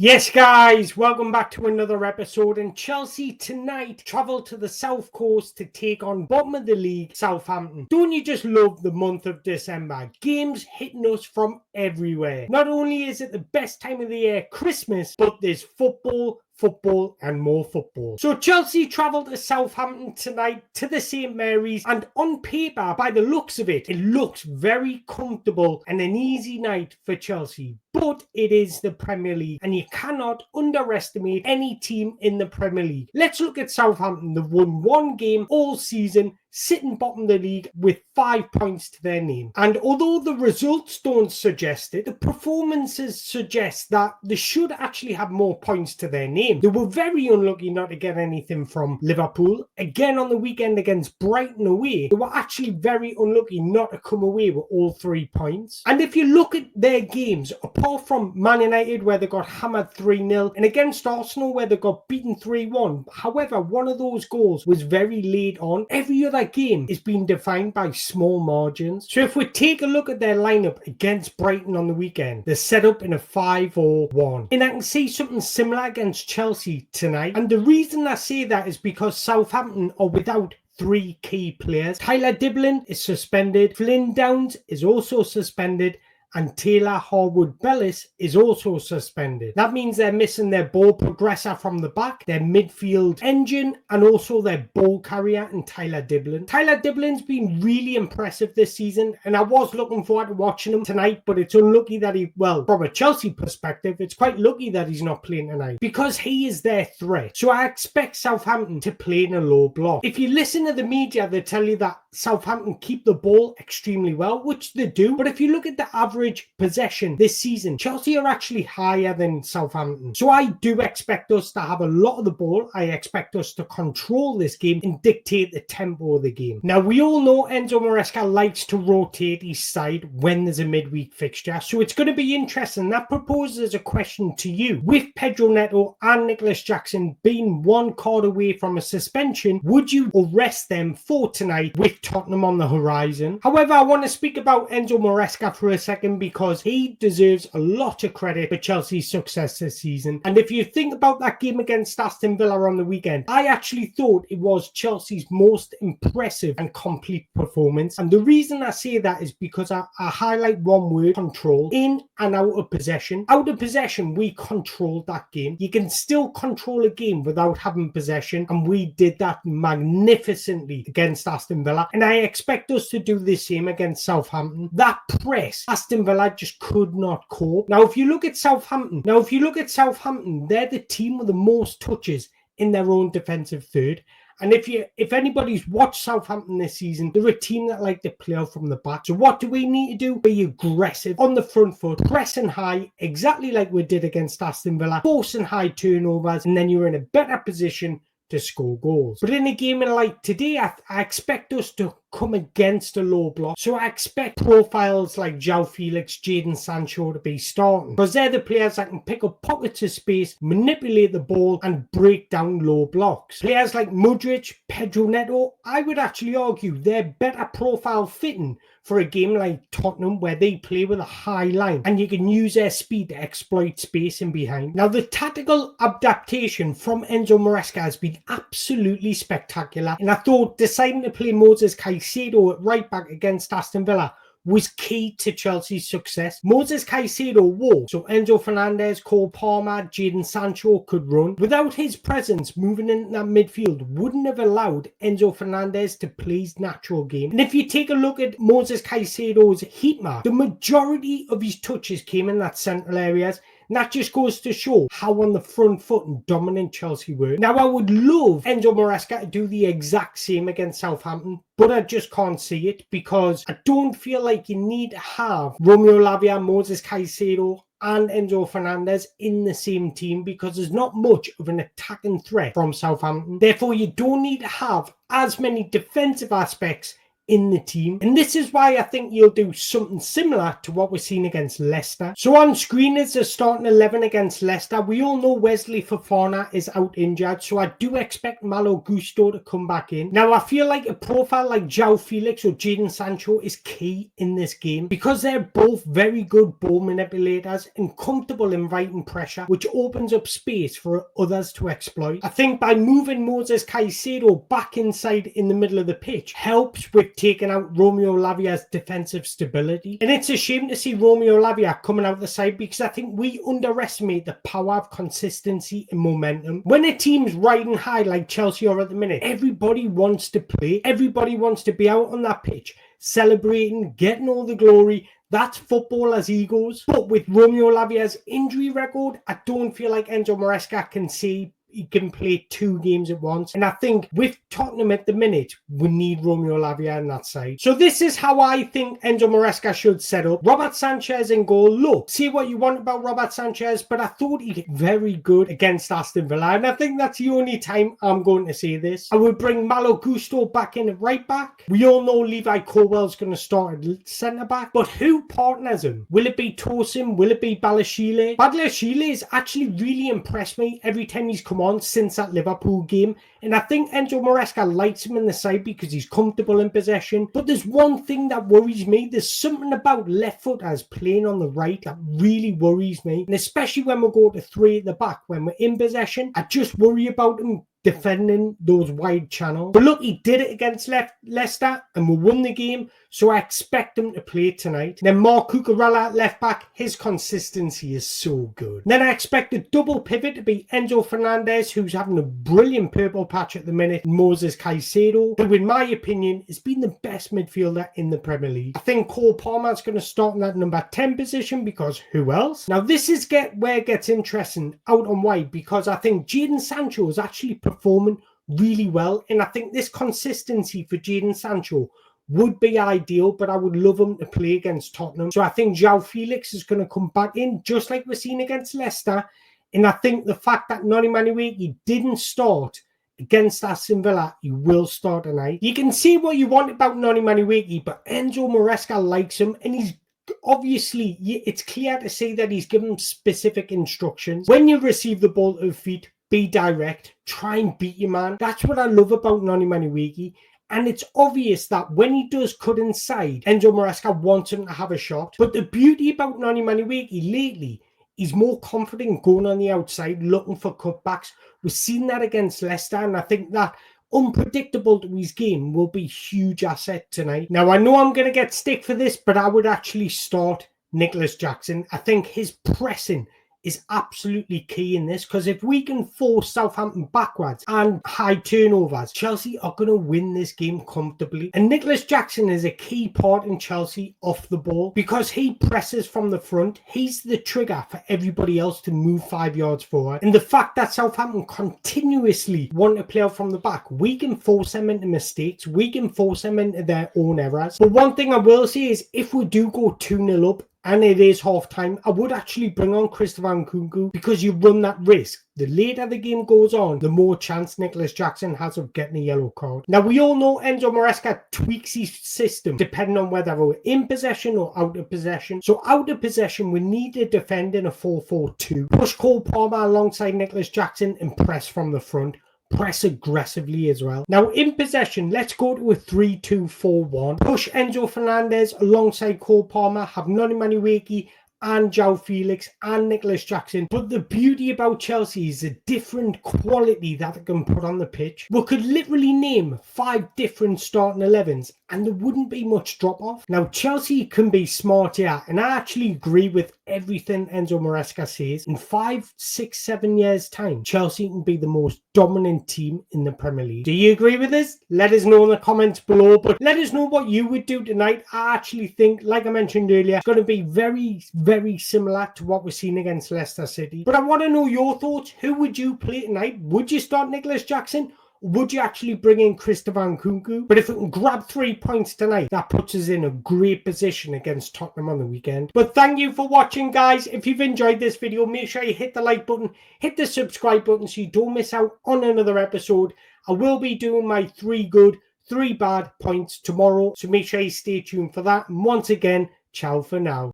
Yes, guys, welcome back to another episode. And Chelsea tonight travel to the South Coast to take on bottom of the league, Southampton. Don't you just love the month of December? Games hitting us from everywhere. Not only is it the best time of the year, Christmas, but there's football, and more football. So Chelsea travel to Southampton tonight to the St Mary's, and on paper, by the looks of it looks very comfortable and an easy night for Chelsea. But it is the Premier League, and you cannot underestimate any team in the Premier League. Let's look at Southampton. They've won one game all season, sitting bottom of the league with 5 points to their name. And although the results don't suggest it, the performances suggest that they should actually have more points to their name. They were very unlucky not to get anything from Liverpool. Again on the weekend against Brighton away, they were actually very unlucky not to come away with all 3 points. And if you look at their games, apart from Man United where they got hammered 3-0 and against Arsenal where they got beaten 3-1, however, one of those goals was very late on. Every other game is being defined by small margins. So if we take a look at their lineup against Brighton on the weekend, they're set up in a 5-4-1. And I can see something similar against Chelsea tonight. And the reason I say that is because Southampton are without 3 key players. Tyler Diblin is suspended, Flynn Downs is also suspended, and Taylor Harwood-Bellis is also suspended. That means they're missing their ball progressor from the back, their midfield engine, and also their ball carrier in Tyler Diblin. Tyler Diblin's been really impressive this season, and I was looking forward to watching him tonight, but it's unlucky that from a Chelsea perspective, it's quite lucky that he's not playing tonight, because he is their threat. So I expect Southampton to play in a low block. If you listen to the media, they tell you that Southampton keep the ball extremely well, which they do, but if you look at the average possession this season, Chelsea are actually higher than Southampton. So I do expect us to have a lot of the ball. I expect us to control this game and dictate the tempo of the game. Now, we all know Enzo Maresca likes to rotate his side when there's a midweek fixture, so it's going to be interesting. That proposes a question to you. With Pedro Neto and Nicholas Jackson being 1 card away from a suspension, would you arrest them for tonight with Tottenham on the horizon? However, I want to speak about Enzo Maresca for a second, because he deserves a lot of credit for Chelsea's success this season. And if you think about that game against Aston Villa on the weekend, I actually thought it was Chelsea's most impressive and complete performance. And the reason I say that is because I highlight one word: control. In and out of possession. Out of possession, we controlled that game. You can still control a game without having possession, and we did that magnificently against Aston Villa. And I expect us to do the same against Southampton. That press, Aston Villa just could not cope. Now, if you look at Southampton, they're the team with the most touches in their own defensive third. And if anybody's watched Southampton this season, they're a team that like to play out from the back. So what do we need to do? Be aggressive on the front foot, pressing high, exactly like we did against Aston Villa, forcing high turnovers, and then you're in a better position to score goals. But in a game like today, I expect us to come against a low block. So I expect profiles like João Felix, Jadon Sancho to be starting, because they're the players that can pick up pockets of space, manipulate the ball, and break down low blocks. Players like Mudryk, Pedro Neto, I would actually argue they're better profile fitting for a game like Tottenham, where they play with a high line and you can use their speed to exploit space in behind. Now, the tactical adaptation from Enzo Maresca has been absolutely spectacular, and I thought deciding to play Moses Caicedo at right back against Aston Villa was key to Chelsea's success. Moses Caicedo walked, so Enzo Fernandez, Cole Palmer, Jadon Sancho could run. Without his presence, moving into that midfield wouldn't have allowed Enzo Fernandez to play his natural game. And if you take a look at Moses Caicedo's heat map, the majority of his touches came in that central areas. And that just goes to show how on the front foot and dominant Chelsea were. Now, I would love Enzo Maresca to do the exact same against Southampton, but I just can't see it, because I don't feel like you need to have Romeo Lavia, Moses Caicedo, and Enzo Fernandez in the same team, because there's not much of an attacking threat from Southampton. Therefore, you don't need to have as many defensive aspects in the team. And this is why I think you'll do something similar to what we're seeing against Leicester. So on screen is the starting 11 against Leicester. We all know Wesley Fofana is out injured, so I do expect Malo Gusto to come back in. Now, I feel like a profile like João Felix or Jadon Sancho is key in this game because they're both very good ball manipulators and comfortable in inviting pressure, which opens up space for others to exploit. I think by moving Moses Caicedo back inside in the middle of the pitch helps with taking out Romeo Lavia's defensive stability. And it's a shame to see Romeo Lavia coming out the side because I think we underestimate the power of consistency and momentum. When a team's riding high like Chelsea are at the minute, everybody wants to play. Everybody wants to be out on that pitch, celebrating, getting all the glory. That's footballers' egos. But with Romeo Lavia's injury record, I don't feel like Enzo Maresca can see he can play 2 games at once. And I think with Tottenham at the minute, we need Romeo Lavia on that side. So this is how I think Enzo Maresca should set up. Robert Sanchez in goal. Look, see what you want about Robert Sanchez, but I thought he did very good against Aston Villa. And I think that's the only time I'm going to say this. I would bring Malo Gusto back in at right back. We all know Levi Colwell's going to start at centre back. But who partners him? Will it be Tosin? Will it be Balashile? Balashile has actually really impressed me every time he's come on since that Liverpool game, and I think Enzo Maresca likes him in the side because he's comfortable in possession. But there's one thing that worries me. There's something about left footers playing on the right that really worries me, and especially when we go to 3 at the back when we're in possession, I just worry about him defending those wide channels. But look, he did it against Leicester and we won the game, so I expect him to play tonight. Then Marc Cucurella at left back, his consistency is so good. Then I expect a double pivot to be Enzo Fernandez, who's having a brilliant purple patch at the minute, and Moses Caicedo, who in my opinion has been the best midfielder in the Premier League. I think Cole Palmer's going to start in that number 10 position because who else? Now this is where it gets interesting out on wide, because I think Jadon Sancho is actually performing really well, and I think this consistency for Jadon Sancho would be ideal, but I would love him to play against Tottenham. So I think João Felix is going to come back in just like we're seeing against Leicester, and I think the fact that Noni Madueke didn't start against Aston Villa, he will start tonight. You can see what you want about Noni Madueke, but Enzo Maresca likes him, and he's obviously, it's clear to see that he's given specific instructions. When you receive the ball at the feet, be direct, try and beat your man. That's what I love about Noni Madueke. And it's obvious that when he does cut inside, Enzo Maresca wants him to have a shot. But the beauty about Noni Madueke lately, he's more confident going on the outside, looking for cutbacks. We've seen that against Leicester, and I think that unpredictable to his game will be a huge asset tonight. Now, I know I'm going to get stick for this, but I would actually start Nicholas Jackson. I think his pressing is absolutely key in this, because if we can force Southampton backwards and high turnovers, Chelsea are going to win this game comfortably. And Nicholas Jackson is a key part in Chelsea off the ball because he presses from the front. He's the trigger for everybody else to move 5 yards forward. And the fact that Southampton continuously want to play out from the back, we can force them into mistakes. We can force them into their own errors. But one thing I will say is if we do go 2-0 up, and it is half time, I would actually bring on Christopher Nkunku because you run that risk. The later the game goes on, the more chance Nicholas Jackson has of getting a yellow card. Now, we all know Enzo Maresca tweaks his system depending on whether we're in possession or out of possession. So out of possession, we need to defend in a 4-4-2. Push Cole Palmer alongside Nicholas Jackson and press from the front. Press aggressively as well. Now, in possession, let's go to a 3-2-4-1. Push Enzo Fernandez alongside Cole Palmer, have Noni Madueke and João Felix and Nicholas Jackson. But the beauty about Chelsea is the different quality that they can put on the pitch. We could literally name 5 different starting 11s and there wouldn't be much drop off. Now, Chelsea can be smart here, and I actually agree with everything Enzo Maresca says. In 5, 6, 7 years time, Chelsea can be the most dominant team in the Premier League. Do you agree with this? Let us know in the comments below, but let us know what you would do tonight. I actually think, like I mentioned earlier, it's going to be very similar to what we're seeing against Leicester City. But I want to know your thoughts. Who would you play tonight? Would you start Nicholas Jackson? Would you actually bring in Christopher Nkunku? But if we can grab 3 points tonight, that puts us in a great position against Tottenham on the weekend. But thank you for watching, guys. If you've enjoyed this video, make sure you hit the like button, hit the subscribe button so you don't miss out on another episode. I will be doing my 3 good, 3 bad points tomorrow. So make sure you stay tuned for that. And once again, ciao for now.